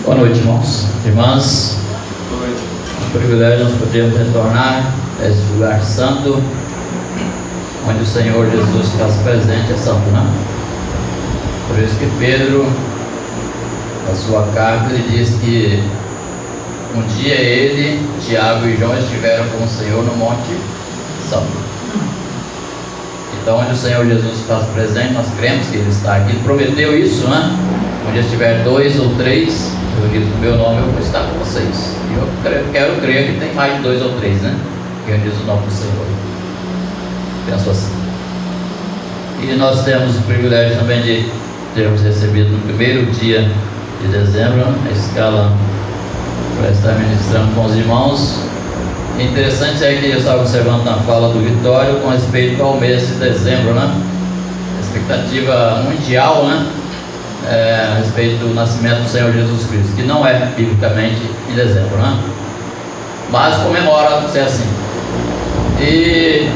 Boa noite, irmãos, irmãs. Boa noite. É um privilégio nós podermos retornar a esse lugar santo, onde o Senhor Jesus se faz presente, é santo, não? Por isso que Pedro, na sua carta, ele diz que um dia ele, Tiago e João estiveram com o Senhor no Monte Santo. Então, onde o Senhor Jesus se faz presente, nós cremos que Ele está aqui. Ele prometeu isso, né? Onde estiver 2 ou 3, eu digo no meu nome, eu vou estar com vocês. E eu quero crer que tem mais de 2 ou 3, né? Que eu diz o nome do Senhor. Penso assim. E nós temos o privilégio também de termos recebido no primeiro dia de dezembro a escala para estar ministrando com os irmãos. O interessante é que eu estava observando na fala do Vitório com respeito ao mês de dezembro, né? A expectativa mundial, né? A respeito do nascimento do Senhor Jesus Cristo, que não é biblicamente em dezembro, né? Mas comemora ser assim. E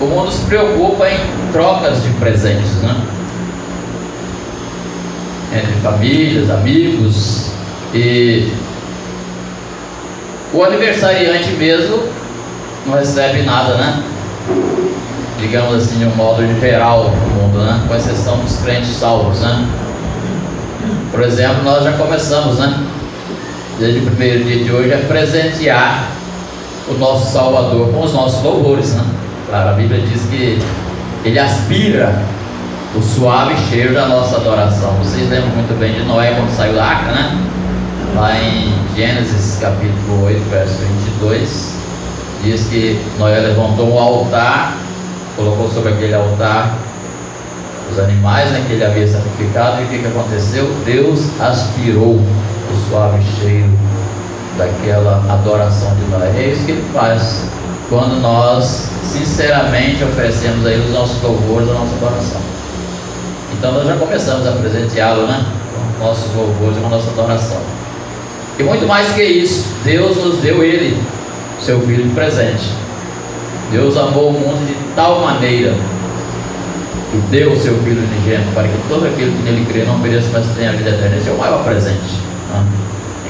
o mundo se preocupa em trocas de presentes, né? Entre famílias, amigos, e o aniversariante mesmo não recebe nada, né? Digamos assim, de um modo geral no mundo, né? Com exceção dos crentes salvos, né? Por exemplo, nós já começamos, né? Desde o primeiro dia de hoje, a presentear o nosso Salvador com os nossos louvores, né? Claro, a Bíblia diz que Ele aspira o suave cheiro da nossa adoração. Vocês lembram muito bem de Noé quando saiu da arca, né? Lá em Gênesis capítulo 8, verso 22, diz que Noé levantou um altar, colocou sobre aquele altar os animais, né, que ele havia sacrificado, e o que aconteceu? Deus aspirou o suave cheiro daquela adoração de Noé. É isso que Ele faz quando nós sinceramente oferecemos a Ele os nossos louvores, a nossa adoração. Então nós já começamos a presenteá-lo, né, com nossos louvores e com a nossa adoração. E muito mais que isso, Deus nos deu Ele, seu Filho, de presente. Deus amou o mundo de tal maneira que deu o seu Filho unigênito para que todo aquele que nele crê não pereça, mas tenha a vida eterna. Esse é o maior presente, né?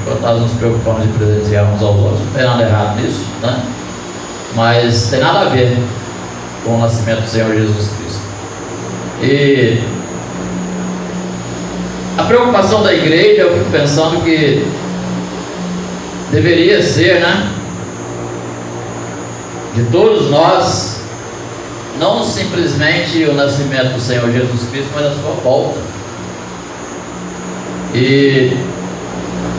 Enquanto nós nos preocupamos em presentear uns aos outros, não tem nada errado nisso, né? Mas tem nada a ver com o nascimento do Senhor Jesus Cristo. E a preocupação da igreja, eu fico pensando que deveria ser, né, de todos nós, não simplesmente o nascimento do Senhor Jesus Cristo, mas a sua volta. E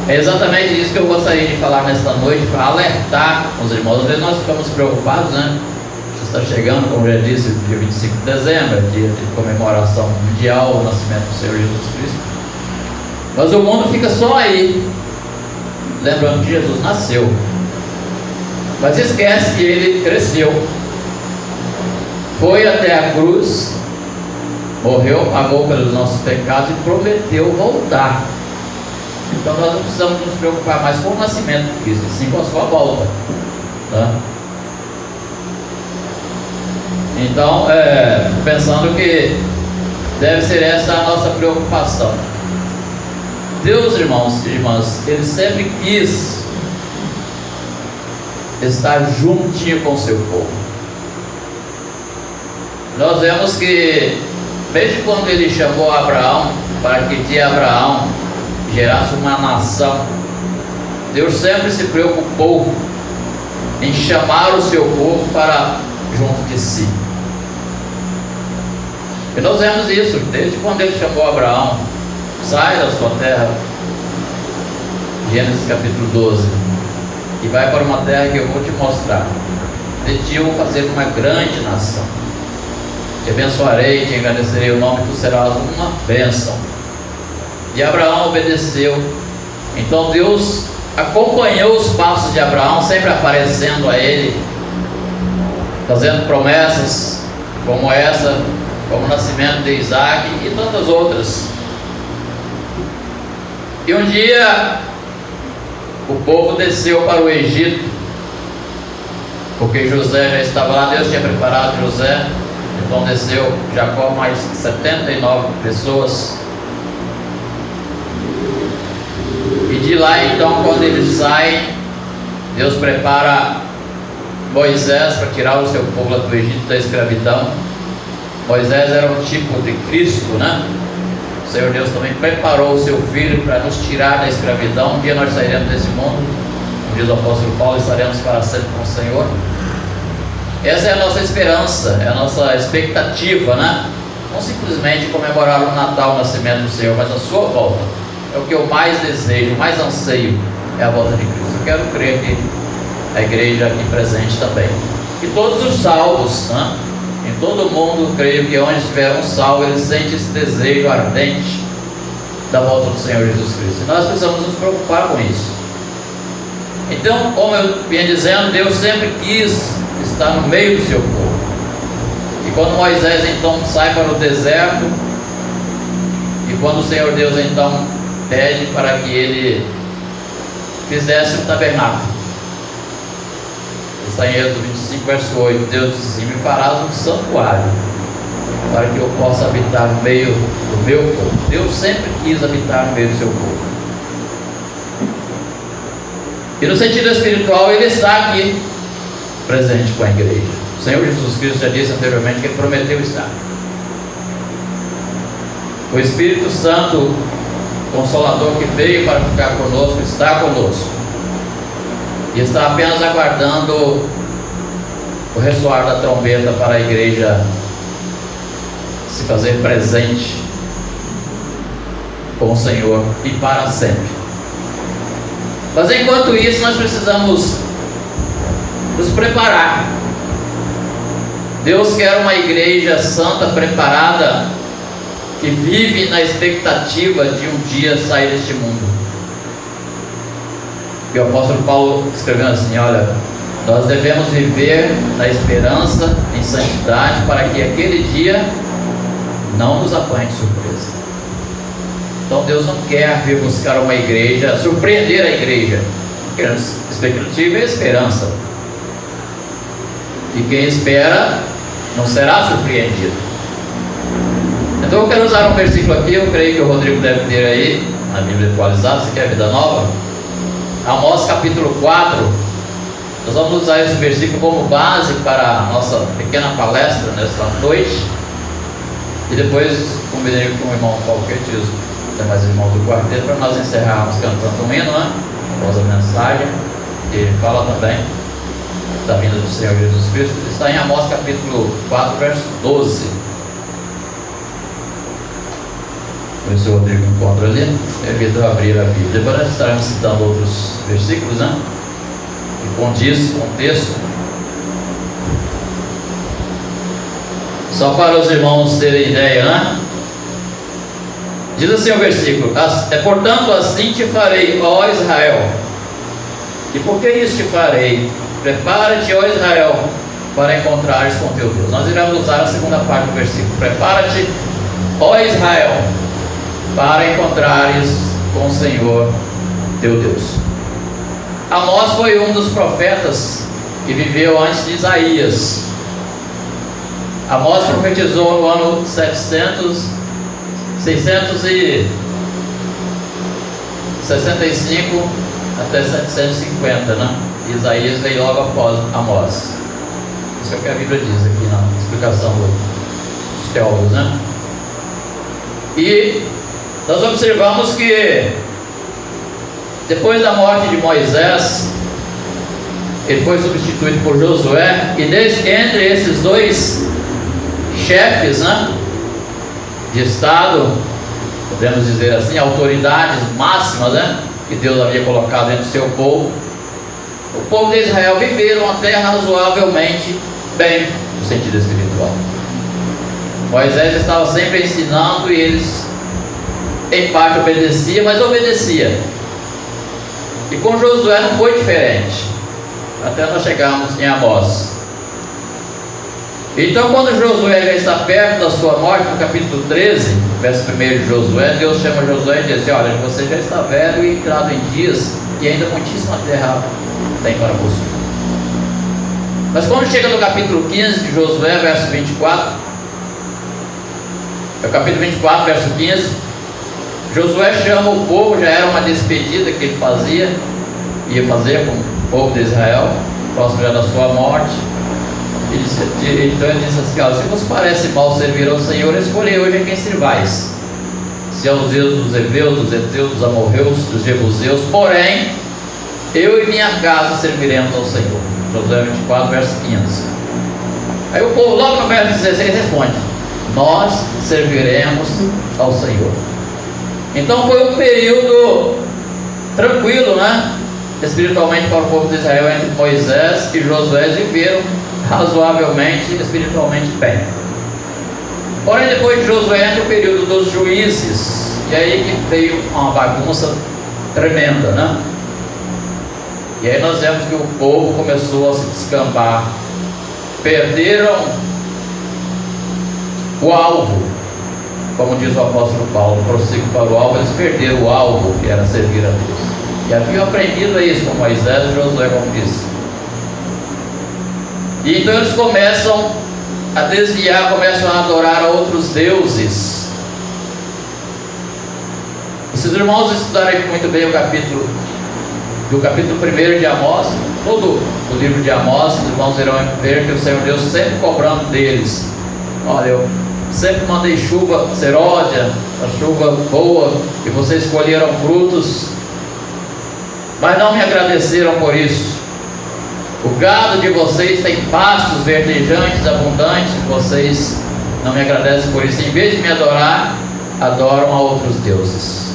é exatamente isso que eu gostaria de falar nesta noite, para alertar os irmãos. Às vezes nós ficamos preocupados, né? Está chegando, como já disse, o dia 25 de dezembro, é dia de comemoração mundial, o nascimento do Senhor Jesus Cristo. Mas o mundo fica só aí, lembrando que Jesus nasceu, mas esquece que Ele cresceu, foi até a cruz, morreu, pagou pelos nossos pecados e prometeu voltar. Então nós não precisamos nos preocupar mais com o nascimento de Cristo, sim com a sua volta, tá? Então, pensando que deve ser essa a nossa preocupação. Deus, irmãos e irmãs, Ele sempre quis estar juntinho com o seu povo. Nós vemos que, desde quando Ele chamou Abraão, para que de Abraão gerasse uma nação, Deus sempre se preocupou em chamar o seu povo para junto de si. E nós vemos isso, desde quando Ele chamou Abraão: sai da sua terra, Gênesis capítulo 12, e vai para uma terra que eu vou te mostrar. De ti eu vou fazer uma grande nação, te abençoarei, te engrandecerei o nome, tu serás uma bênção. E Abraão obedeceu. Então Deus acompanhou os passos de Abraão, sempre aparecendo a ele, fazendo promessas como essa, como o nascimento de Isaac e tantas outras. E um dia o povo desceu para o Egito, porque José já estava lá. Deus tinha preparado José. Então desceu Jacó mais 79 pessoas. de lá, então, quando eles saem, Deus prepara Moisés para tirar o seu povo lá do Egito, da escravidão. Moisés era um tipo de Cristo, né? O Senhor Deus também preparou o seu Filho para nos tirar da escravidão. Um dia nós sairemos desse mundo, como diz o apóstolo Paulo, estaremos para sempre com o Senhor. Essa é a nossa esperança, é a nossa expectativa, né? Não simplesmente comemorar o Natal, o nascimento do Senhor, mas a sua volta. É o que eu mais desejo, mais anseio, é a volta de Cristo. Eu quero crer que a igreja aqui presente também, e todos os salvos, né? Em todo o mundo, creio que onde estiver um salvo, ele sente esse desejo ardente da volta do Senhor Jesus Cristo. E nós precisamos nos preocupar com isso. Então, como eu vinha dizendo, Deus sempre quis estar no meio do seu povo. E quando Moisés então sai para o deserto, e quando o Senhor Deus então pede para que ele fizesse um tabernáculo, está em Êxodo 25, verso 8, Deus diz assim: me farás um santuário, para que eu possa habitar no meio do meu povo. Deus sempre quis habitar no meio do seu povo. E no sentido espiritual, Ele está aqui, presente com a igreja. O Senhor Jesus Cristo já disse anteriormente que Ele prometeu estar. O Espírito Santo, Consolador, que veio para ficar conosco, está conosco. E está apenas aguardando o ressoar da trombeta para a igreja se fazer presente com o Senhor e para sempre. Mas enquanto isso, nós precisamos nos preparar. Deus quer uma igreja santa, preparada, que vive na expectativa de um dia sair deste mundo. E o apóstolo Paulo escreveu assim: olha, nós devemos viver na esperança, em santidade, para que aquele dia não nos apanhe de surpresa. Então Deus não quer vir buscar uma igreja, surpreender a igreja. Expectativa é esperança. E quem espera não será surpreendido. Então eu quero usar um versículo aqui, eu creio que o Rodrigo deve ter aí, na Bíblia atualizada, você quer a Vida Nova? Amós capítulo 4, nós vamos usar esse versículo como base para a nossa pequena palestra nesta noite, e depois combinei com o irmão Paulo Quetizo, tem mais irmãos do quarteto, para nós encerrarmos cantando um hino, né? Após a mensagem, que fala também da vinda do Senhor Jesus Cristo. Está em Amós capítulo 4, verso 12. Por isso o Rodrigo encontra ali. Evita abrir a Bíblia. Depois nós estaremos citando outros versículos, né? Que condiz com o texto. Só para os irmãos terem ideia, né? Diz assim o versículo: portanto assim te farei, ó Israel. E por que isso te farei? Prepara-te, ó Israel, para encontrares com teu Deus. Nós iremos usar a segunda parte do versículo. Prepara-te, ó Israel, para encontrares com o Senhor teu Deus. Amós foi um dos profetas que viveu antes de Isaías. Amós profetizou no ano 665 até 750, né? Isaías veio logo após Amós. Isso é o que a Bíblia diz aqui na explicação dos teólogos, né? E nós observamos que depois da morte de Moisés, ele foi substituído por Josué, e entre esses dois chefes, né, de Estado, podemos dizer assim, autoridades máximas, né, que Deus havia colocado entre o seu povo, o povo de Israel viveram até razoavelmente bem no sentido espiritual. Moisés estava sempre ensinando e eles em parte obedeciam, mas obedecia. E com Josué não foi diferente, até nós chegarmos em Amós. Então, quando Josué já está perto da sua morte, no capítulo 13, verso 1 de Josué, Deus chama Josué e diz assim: olha, você já está velho e entrado em dias, e ainda muitíssima terra tem para você. Mas quando chega no capítulo 15 de Josué, verso 24, é o capítulo 24, verso 15, Josué chama o povo, já era uma despedida que ele ia fazer com o povo de Israel, próximo já da sua morte. Então ele disse assim: se vos parece mal servir ao Senhor, escolhei hoje a quem servais, se aos deuses dos Heveus, dos Heteus, dos Amorreus, dos Jebuseus, porém eu e minha casa serviremos ao Senhor. Josué 24, verso 15. Aí o povo logo no verso 16 responde: nós serviremos ao Senhor. Então foi um período tranquilo, né? Espiritualmente para o povo de Israel, entre Moisés e Josué, viveram razoavelmente, espiritualmente bem. Porém, depois de Josué entra o período dos juízes, e aí que veio uma bagunça tremenda, né? E aí nós vemos que o povo começou a se descambar, perderam o alvo, como diz o apóstolo Paulo, prossigo para o alvo. Eles perderam o alvo, que era servir a Deus, e haviam aprendido isso com Moisés e Josué, como disse. E então eles começam a desviar, começam a adorar a outros deuses. E se os irmãos estudarem muito bem o capítulo 1 de Amós, todo o livro de Amós, os irmãos irão ver que o Senhor Deus sempre cobrando deles: olha, eu sempre mandei chuva seródia, a chuva boa, e vocês colheram frutos, mas não me agradeceram por isso. O gado de vocês tem pastos verdejantes, abundantes, vocês não me agradecem por isso. Em vez de me adorar, adoram a outros deuses.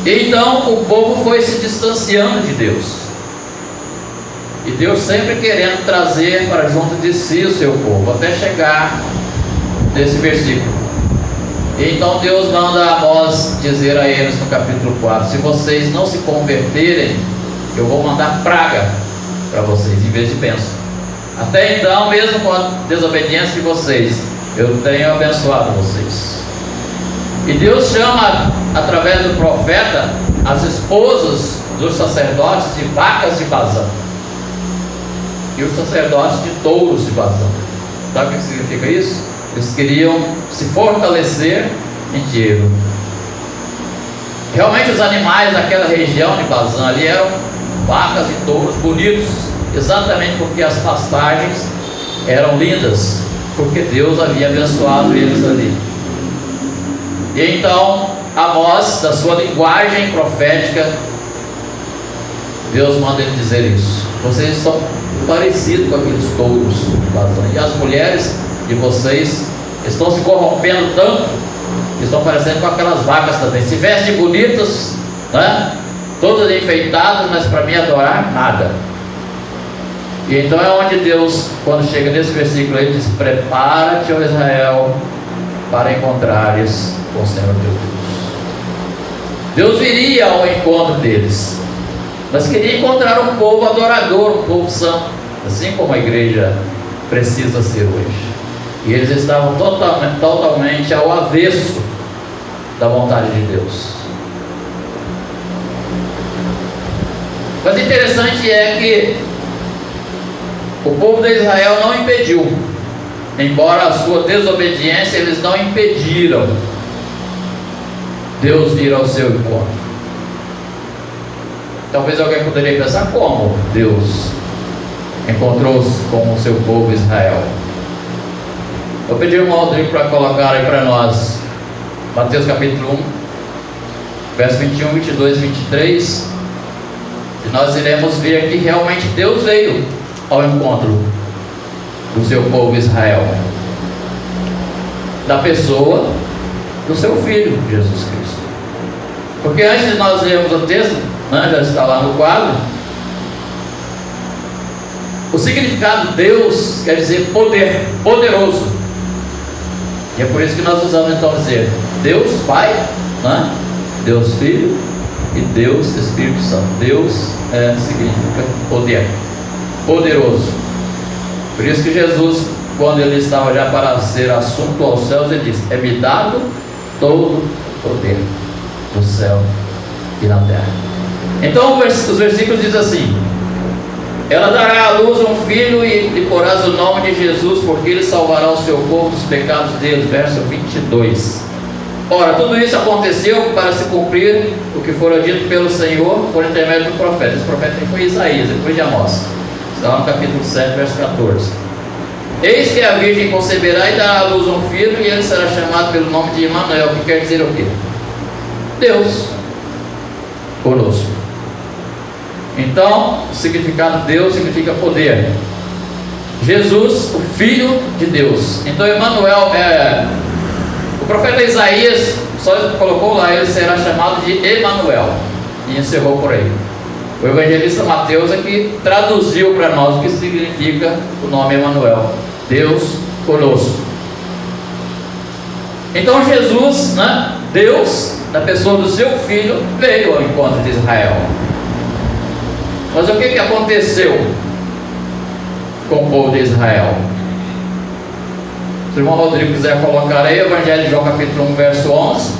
E então o povo foi se distanciando de Deus, e Deus sempre querendo trazer para junto de si o seu povo, até chegar nesse versículo. E então Deus manda Amós dizer a eles no capítulo 4: se vocês não se converterem, eu vou mandar praga para vocês em vez de bênção. Até então, mesmo com a desobediência de vocês, eu tenho abençoado vocês. E Deus chama, através do profeta, as esposas dos sacerdotes de vacas de Bazã, e os sacerdotes de touros de Bazã. Sabe o que significa isso? Eles queriam se fortalecer em dinheiro. Realmente os animais daquela região de Bazã ali eram vacas e touros bonitos, exatamente porque as pastagens eram lindas, porque Deus havia abençoado eles ali. E então Amós, da sua linguagem profética, Deus manda ele dizer isso: vocês estão parecidos com aqueles touros de Bazã, e as mulheres de vocês estão se corrompendo tanto, estão parecendo com aquelas vacas também, se vestem bonitas, né? Todas enfeitadas, mas para mim adorar, nada. E então é onde Deus, quando chega nesse versículo, ele diz: prepara-te, ó Israel, para encontrares com o Senhor teu Deus. Deus viria ao encontro deles, mas queria encontrar um povo adorador, um povo santo, assim como a igreja precisa ser hoje. E eles estavam totalmente ao avesso da vontade de Deus. Mas interessante é que o povo de Israel não impediu, embora a sua desobediência, eles não impediram Deus vir ao seu encontro. Talvez alguém poderia pensar: como Deus encontrou-se com o seu povo Israel? Eu pedi ao Rodrigo para colocar aí para nós Mateus capítulo 1, verso 21, 22 e 23, e nós iremos ver que realmente Deus veio ao encontro do seu povo Israel, da pessoa do seu Filho Jesus Cristo. Porque antes de nós lermos o texto, né, já está lá no quadro, o significado de Deus quer dizer poder, poderoso. E é por isso que nós usamos então dizer Deus Pai, né? Deus Filho e Deus Espírito Santo. Deus significa poder, poderoso. Por isso que Jesus, quando ele estava já para ser assunto aos céus, ele disse: é-me dado todo o poder do céu e na terra. Então os versículos dizem assim: ela dará à luz um filho e lhe porás o nome de Jesus, porque ele salvará o seu povo dos pecados deles. Verso 22. Ora, tudo isso aconteceu para se cumprir o que fora dito pelo Senhor por intermédio do profeta. Esse profeta foi Isaías, depois de Amós. Está no capítulo 7, verso 14. Eis que a virgem conceberá e dará à luz um filho, e ele será chamado pelo nome de Emanuel, que quer dizer o quê? Deus conosco. Então, o significado de Deus significa poder. Jesus, o Filho de Deus. Então, Emanuel o profeta Isaías só colocou lá, ele será chamado de Emanuel, e encerrou por aí. O evangelista Mateus é que traduziu para nós o que significa o nome Emanuel, Deus conosco. Então Jesus, Deus, na pessoa do seu Filho, veio ao encontro de Israel. Mas o que aconteceu com o povo de Israel? Se o irmão Rodrigo quiser colocar aí, o Evangelho de João capítulo 1, verso 11.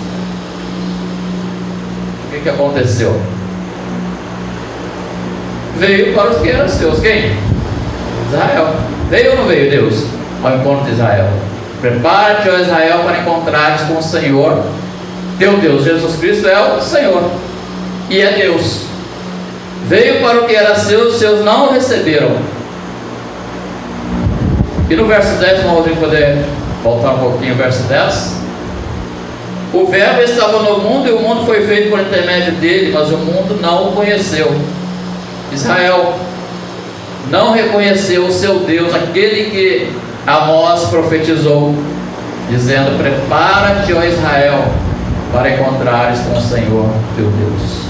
O que aconteceu? Veio para os que eram seus. Quem? Israel. Veio ou não veio Deus ao encontro de Israel? Prepara-te, ó Israel, para encontrares com o Senhor teu Deus. Jesus Cristo é o Senhor e é Deus. Veio para o que era seus, os seus não o receberam. E no verso 10, irmão Rodrigo, poder voltar um pouquinho, verso 10. O verbo estava no mundo, e o mundo foi feito por intermédio dele, mas o mundo não o conheceu. Israel não reconheceu o seu Deus, aquele que Amós profetizou, dizendo: prepara-te, ó Israel, para encontrares com o Senhor teu Deus.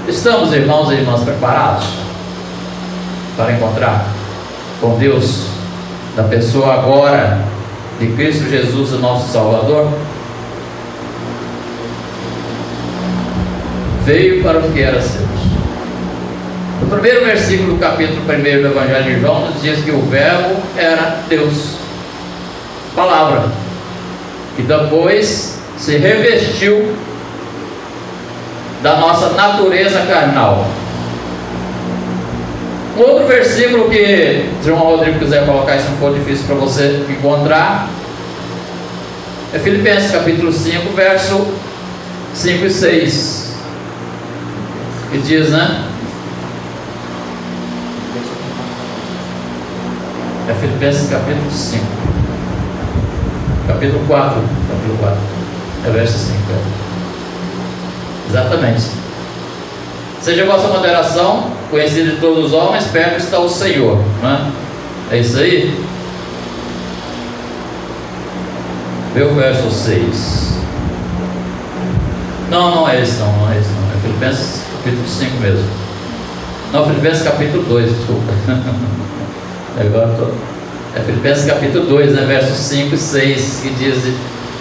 Estamos, irmãos e irmãs, preparados para encontrar com Deus, da pessoa agora de Cristo Jesus, o nosso Salvador? Veio para o que era seus. No primeiro versículo do capítulo 1 do Evangelho de João, nos diz que o verbo era Deus, palavra, que depois se revestiu da nossa natureza carnal. Outro versículo que, se o irmão Rodrigo quiser colocar, se não for difícil para você encontrar, é Filipenses capítulo 5, verso 5 e 6, que diz, é Filipenses capítulo 5, capítulo 4, é verso 5, exatamente. Seja a vossa moderação conhecida de todos os homens, perto está o Senhor, é isso aí? Vê o verso 6. Não é esse, não é Filipenses capítulo 5 mesmo. Não, Filipenses capítulo 2, desculpa. É Filipenses capítulo 2, versos 5 e 6, que diz: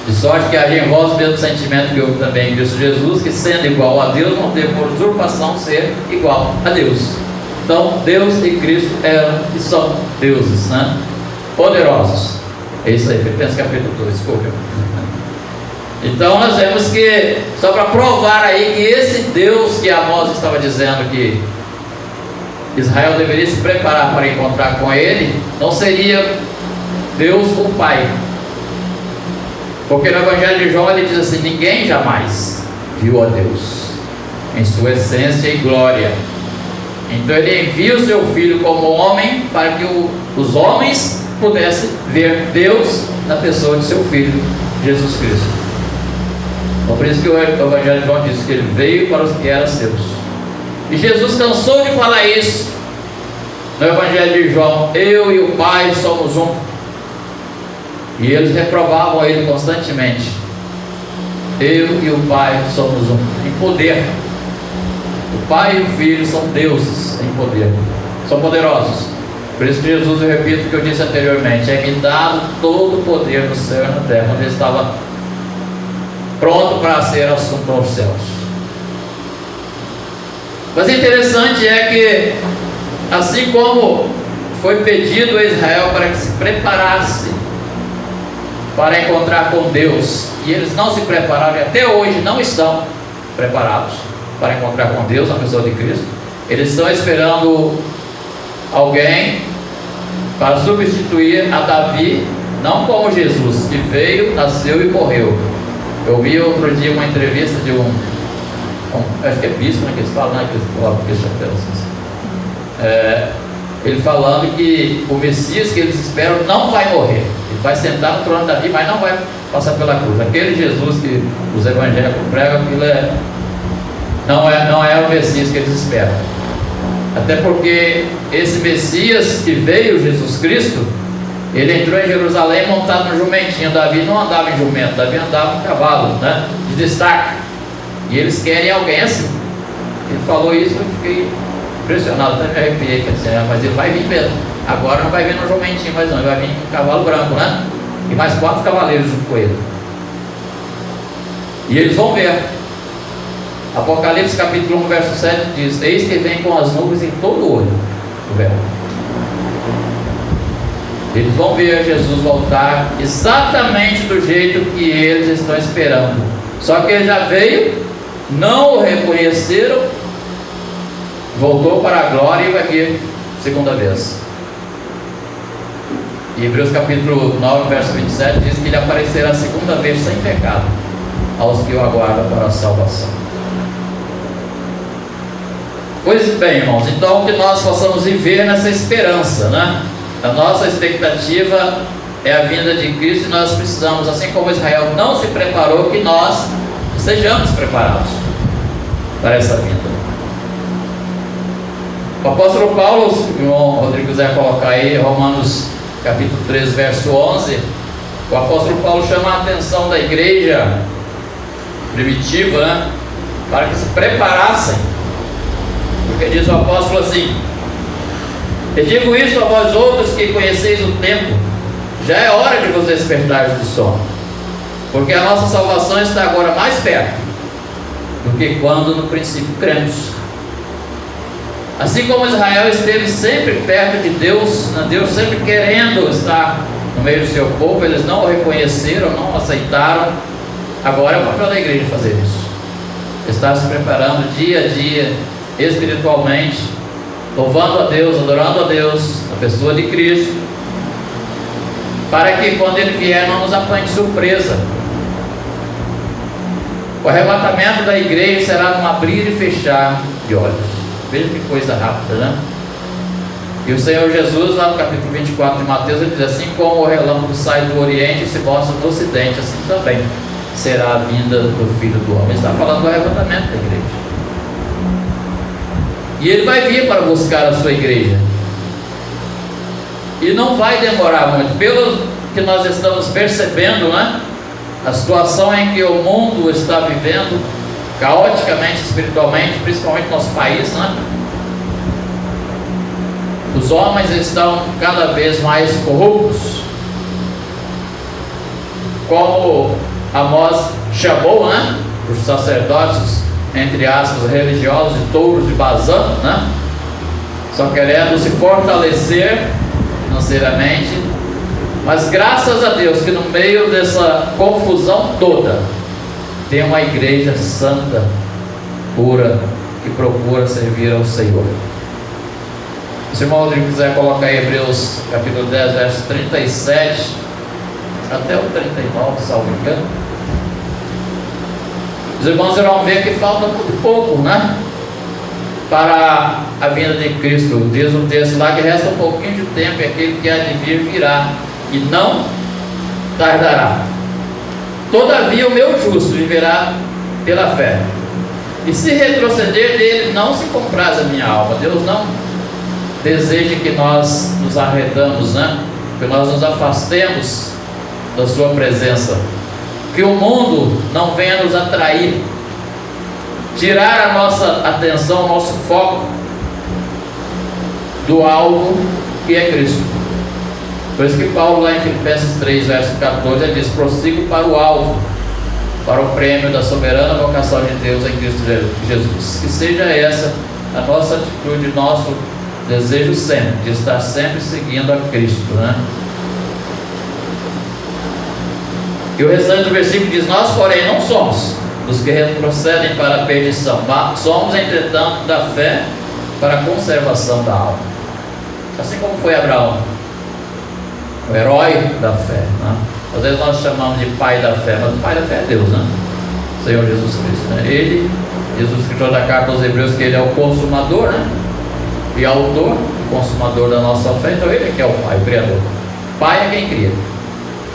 de sorte que haja em vós o mesmo sentimento que houve também em Cristo Jesus, que sendo igual a Deus, não teve por usurpação ser igual a Deus. Então, Deus e Cristo eram e são deuses, poderosos. É isso aí, Filipenses capítulo 2, desculpa. Então nós vemos que, só para provar aí que esse Deus que Amós estava dizendo que Israel deveria se preparar para encontrar com ele, não seria Deus o Pai. Porque no Evangelho de João ele diz assim: ninguém jamais viu a Deus em sua essência e glória. Então ele envia o seu Filho como homem, para que os homens pudessem ver Deus na pessoa de seu Filho, Jesus Cristo. Então por isso que o Evangelho de João diz que ele veio para os que eram seus. E Jesus cansou de falar isso no Evangelho de João: eu e o Pai somos um. E eles reprovavam ele constantemente. Eu e o Pai somos um, em poder. O Pai e o Filho são deuses em poder, são poderosos. Por isso que Jesus, eu repito o que eu disse anteriormente: é-me dado todo o poder no céu e na terra, onde ele estava pronto para ser assunto aos céus. Mas o interessante é que, assim como foi pedido a Israel para que se preparasse para encontrar com Deus, e eles não se prepararam, e até hoje não estão preparados para encontrar com Deus, na pessoa de Cristo. Eles estão esperando alguém para substituir a Davi, não como Jesus, que veio, nasceu e morreu, Eu vi outro dia uma entrevista de acho que é bispo, né, que eles falam, né, que eles colocam aquele chapéu assim. Ele falando que o Messias que eles esperam não vai morrer. Ele vai sentar no trono da vida, mas não vai passar pela cruz. Aquele Jesus que os evangélicos pregam, aquilo não é o Messias que eles esperam. Até porque esse Messias que veio, Jesus Cristo, ele entrou em Jerusalém montado no jumentinho. Davi não andava em jumento, Davi andava em cavalo, né, de destaque. E eles querem alguém assim. Ele falou isso, eu fiquei impressionado, até me arrepiei, mas ele vai vir mesmo. Agora não vai vir no jumentinho mais não, ele vai vir em cavalo branco, né? E mais 4 cavaleiros junto com ele. E eles vão ver. Apocalipse capítulo 1, verso 7 diz: eis que vem com as nuvens em todo o olho. Eles vão ver Jesus voltar exatamente do jeito que eles estão esperando. Só que ele já veio, não o reconheceram, voltou para a glória e vai vir segunda vez. E Hebreus capítulo 9, verso 27 diz que ele aparecerá a segunda vez sem pecado aos que o aguardam para a salvação. Pois bem, irmãos, então que nós possamos viver nessa esperança, né? A nossa expectativa é a vinda de Cristo, e nós precisamos, assim como Israel não se preparou, que nós sejamos preparados para essa vinda. O apóstolo Paulo, se o irmão Rodrigo quiser colocar aí, Romanos capítulo 3, verso 11, o apóstolo Paulo chama a atenção da igreja primitiva, né, para que se preparassem, porque diz o apóstolo assim: eu digo isso a vós outros que conheceis o tempo, já é hora de vos despertares do sono, porque a nossa salvação está agora mais perto do que quando no princípio cremos. Assim como Israel esteve sempre perto de Deus, né, Deus sempre querendo estar no meio do seu povo, eles não o reconheceram, não o aceitaram. Agora é o papel da igreja fazer isso, estar se preparando dia a dia, espiritualmente, louvando a Deus, adorando a Deus, a pessoa de Cristo, para que quando Ele vier não nos apanhe de surpresa. O arrebatamento da igreja será num abrir e fechar de olhos. Veja que coisa rápida, né? E o Senhor Jesus, lá no capítulo 24 de Mateus, ele diz: assim como o relâmpago sai do Oriente e se mostra no Ocidente, assim também será a vinda do Filho do Homem. Ele está falando do arrebatamento da igreja. E Ele vai vir para buscar a sua igreja. E não vai demorar muito. Pelo que nós estamos percebendo, né? A situação em que o mundo está vivendo, caoticamente, espiritualmente, principalmente no nosso país, né? Os homens estão cada vez mais corruptos, como Amós chamou, né, os sacerdotes, entre aspas, religiosos, de touros de Bazã, né? Só querendo se fortalecer financeiramente. Mas graças a Deus que no meio dessa confusão toda tem uma igreja santa, pura, que procura servir ao Senhor. Se o irmão Rodrigo quiser colocar aí Hebreus capítulo 10, verso 37 até o 39, salvo engano, os irmãos irão ver que falta muito pouco, né, para a vinda de Cristo. Diz um texto lá que resta um pouquinho de tempo, e aquele que há de vir virá e não tardará. Todavia o meu justo viverá pela fé, e se retroceder dele não se compraz a minha alma. Deus não deseja que nós nos arredamos, né? Que nós nos afastemos da sua presença, que o mundo não venha nos atrair, tirar a nossa atenção, o nosso foco do alvo que é Cristo. Por isso que Paulo, lá em Filipenses 3, verso 14, ele diz: prossigo para o alvo, para o prêmio da soberana vocação de Deus em Cristo Jesus. Que seja essa a nossa atitude, nosso desejo sempre, de estar sempre seguindo a Cristo, né? E o restante do versículo diz: nós, porém, não somos dos que retrocedem para a perdição, mas somos, entretanto, da fé para a conservação da alma. Assim como foi Abraão, o herói da fé, né? Às vezes nós chamamos de pai da fé, mas o pai da fé é Deus, né? O Senhor Jesus Cristo, né? Ele, Jesus, escritor da carta aos Hebreus, que Ele é o consumador, né? E autor, consumador da nossa fé. Então Ele é que é o pai, o criador. Pai é quem cria.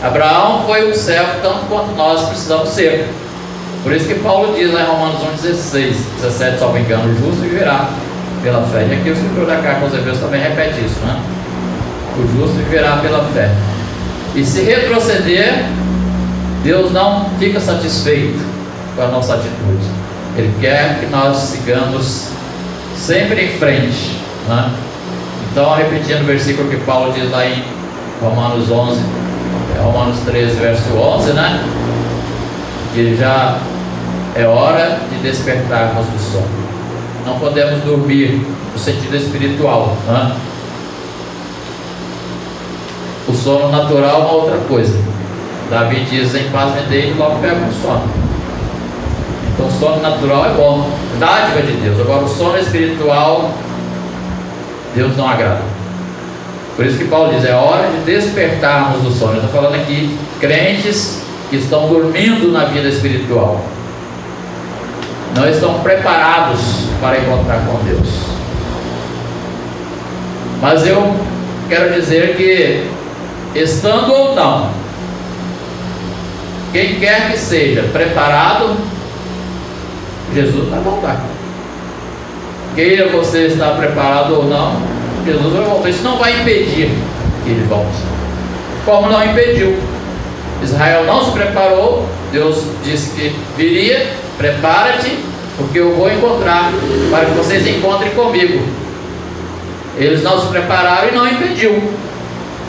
Abraão foi um servo tanto quanto nós precisamos ser. Por isso que Paulo diz lá em Romanos 1,16, 17, salvo engano, o justo viverá pela fé. E aqui o escritor da carta aos Hebreus também repete isso, né? O justo viverá pela fé. E se retroceder, Deus não fica satisfeito com a nossa atitude. Ele quer que nós sigamos sempre em frente, né? Então, repetindo o versículo que Paulo diz lá em Romanos 11, Romanos 13, verso 11, né? Que já é hora de despertarmos do sono. Não podemos dormir no sentido espiritual, né? O sono natural é uma outra coisa. Davi diz: em paz me deito e logo pego no sono. Então o sono natural é bom, dádiva de Deus. Agora o sono espiritual, Deus não agrada. Por isso que Paulo diz: é hora de despertarmos do sono. Eu estou falando aqui crentes que estão dormindo na vida espiritual, não estão preparados para encontrar com Deus. Mas eu quero dizer que, estando ou não, quem quer que seja preparado, Jesus vai voltar. Queira você estar preparado ou não, Jesus vai voltar. Isso não vai impedir que Ele volte. Como não impediu? Israel não se preparou. Deus disse que viria. Prepara-te, porque eu vou encontrar, para que vocês encontrem comigo. Eles não se prepararam e não impediu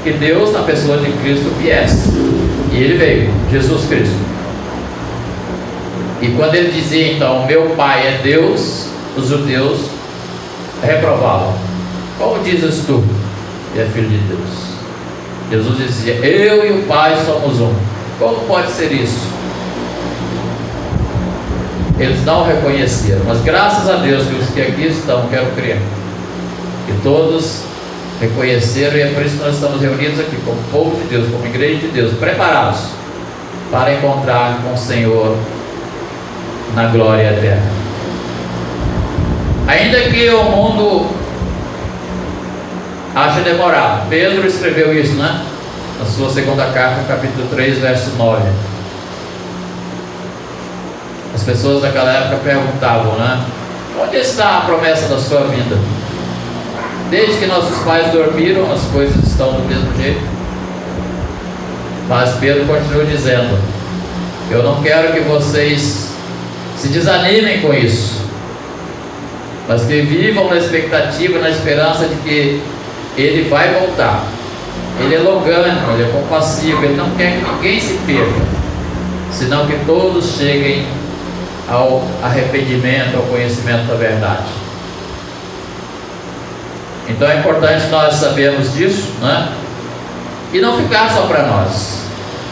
que Deus, na pessoa de Cristo, viesse. E Ele veio, Jesus Cristo. E quando Ele dizia então: meu Pai é Deus, os judeus reprovavam: como dizes tu que é filho de Deus? Jesus dizia: eu e o Pai somos um. Como pode ser isso? Eles não reconheceram, mas graças a Deus que os que aqui estão, quero crer, que todos reconheceram, e é por isso que nós estamos reunidos aqui como povo de Deus, como igreja de Deus, preparados para encontrar com o Senhor na glória eterna. Ainda que o mundo ache demorado, Pedro escreveu isso, né? Na sua segunda carta, capítulo 3, verso 9. As pessoas daquela época perguntavam, né? Onde está a promessa da sua vinda? Desde que nossos pais dormiram, as coisas estão do mesmo jeito. Mas Pedro continua dizendo: eu não quero que vocês se desanimem com isso, mas que vivam na expectativa, na esperança de que Ele vai voltar. Ele é longânimo, Ele é compassivo, Ele não quer que ninguém se perca, senão que todos cheguem ao arrependimento, ao conhecimento da verdade. Então é importante nós sabermos disso, né? E não ficar só para nós.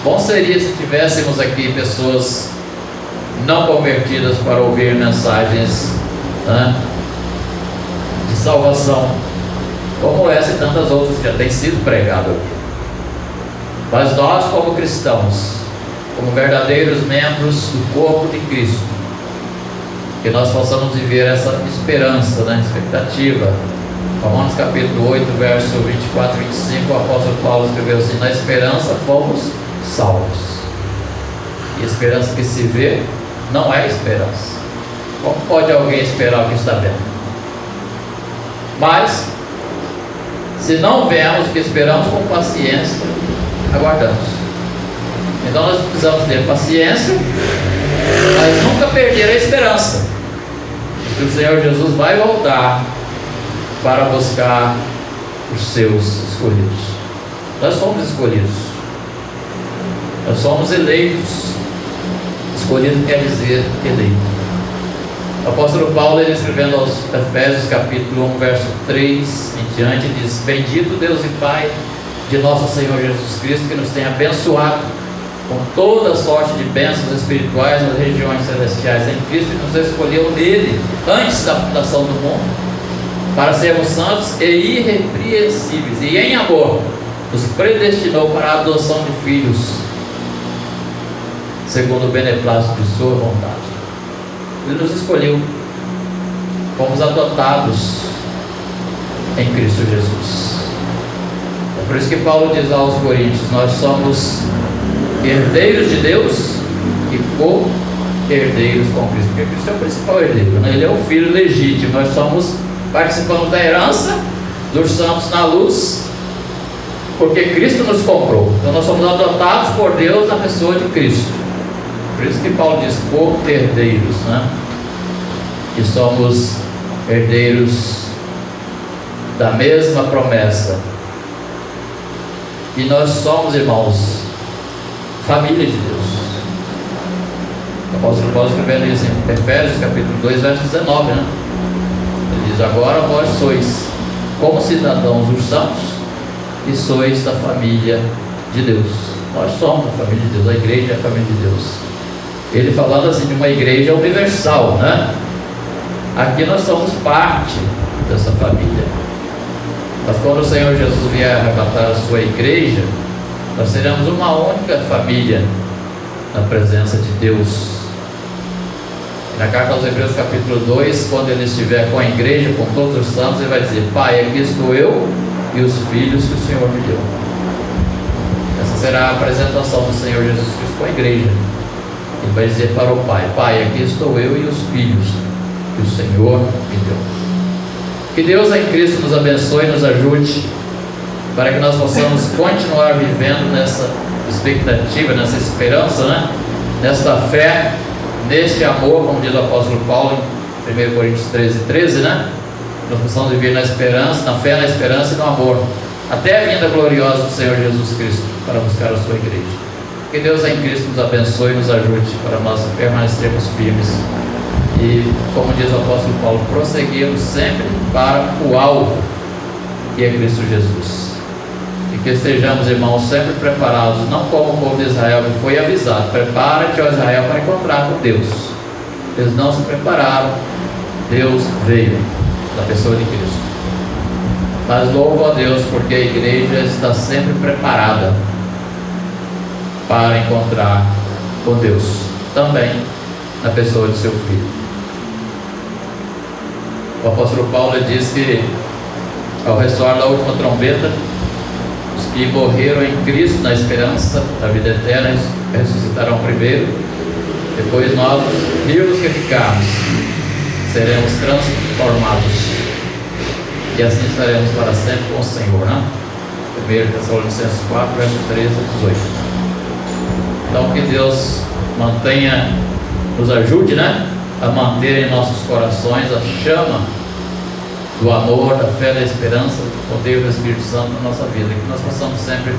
Bom seria se tivéssemos aqui pessoas não convertidas para ouvir mensagens, né, de salvação, como essa e tantas outras que já têm sido pregadas aqui. Mas nós, como cristãos, como verdadeiros membros do corpo de Cristo, que nós possamos viver essa esperança, né, expectativa. Romanos capítulo 8, verso 24 e 25, o apóstolo Paulo escreveu assim: na esperança fomos salvos. E a esperança que se vê não é esperança. Como pode alguém esperar o que está vendo? Mas, se não vemos o que esperamos, com paciência aguardamos. Então nós precisamos ter paciência, mas nunca perder a esperança, porque o Senhor Jesus vai voltar para buscar os seus escolhidos. Nós somos escolhidos, nós somos eleitos. Escolhido quer dizer eleito. O apóstolo Paulo, ele escrevendo aos Efésios capítulo 1, verso 3 em diante, diz: bendito Deus e Pai de nosso Senhor Jesus Cristo, que nos tem abençoado com toda sorte de bênçãos espirituais nas regiões celestiais em Cristo, e nos escolheu nele antes da fundação do mundo, para sermos santos e irrepreensíveis, e em amor nos predestinou para a adoção de filhos segundo o beneplácito de sua vontade. Ele nos escolheu, fomos adotados em Cristo Jesus. É por isso que Paulo diz aos Coríntios: nós somos herdeiros de Deus e co-herdeiros com Cristo, porque Cristo é o principal herdeiro, né? Ele é o filho legítimo. Nós participamos da herança dos santos na luz, porque Cristo nos comprou. Então nós somos adotados por Deus na pessoa de Cristo. Por isso que Paulo diz co-herdeiros, né? E somos herdeiros da mesma promessa. E nós somos, irmãos, família de Deus. O apóstolo Paulo escrevendo isso em Efésios capítulo 2, verso 19, né? Ele diz: agora vós sois como cidadãos dos santos e sois da família de Deus. Nós somos a família de Deus, a igreja é a família de Deus. Ele falando assim de uma igreja universal, né? Aqui nós somos parte dessa família. Mas quando o Senhor Jesus vier arrebatar a sua igreja, nós seremos uma única família na presença de Deus. Na carta aos Hebreus capítulo 2, quando ele estiver com a igreja, com todos os santos, ele vai dizer: Pai, aqui estou eu e os filhos que o Senhor me deu. Essa será a apresentação do Senhor Jesus Cristo com a igreja. Ele vai dizer para o Pai: Pai, aqui estou eu e os filhos que o Senhor me deu. Que Deus em Cristo nos abençoe e nos ajude, para que nós possamos continuar vivendo nessa expectativa, nessa esperança, né? Nesta fé, neste amor, como diz o apóstolo Paulo em 1 Coríntios 13, né? Nós possamos viver na esperança, na fé, na esperança e no amor, até a vinda gloriosa do Senhor Jesus Cristo, para buscar a sua igreja. Que Deus em Cristo nos abençoe e nos ajude para nós permanecermos firmes e, como diz o apóstolo Paulo, prosseguirmos sempre para o alvo, que é Cristo Jesus. E que estejamos, irmãos, sempre preparados, não como o povo de Israel que foi avisado: prepara-te, ó Israel, para encontrar com Deus. Eles não se prepararam, Deus veio na pessoa de Cristo. Mas louvo a Deus, porque a igreja está sempre preparada para encontrar com Deus, também na pessoa de seu Filho. O apóstolo Paulo diz que ao ressoar da última trombeta, os que morreram em Cristo na esperança da vida eterna ressuscitarão primeiro. Depois nós, vivos que ficarmos, seremos transformados e assim estaremos para sempre com o Senhor, né? 1 Tessalonicenses 4, verso 13 a 18. Então que Deus nos ajude, né? A manter em nossos corações a chama do amor, da fé, da esperança, do poder do Espírito Santo na nossa vida, que nós possamos sempre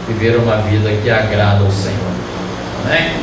viver uma vida que agrada ao Senhor. Amém?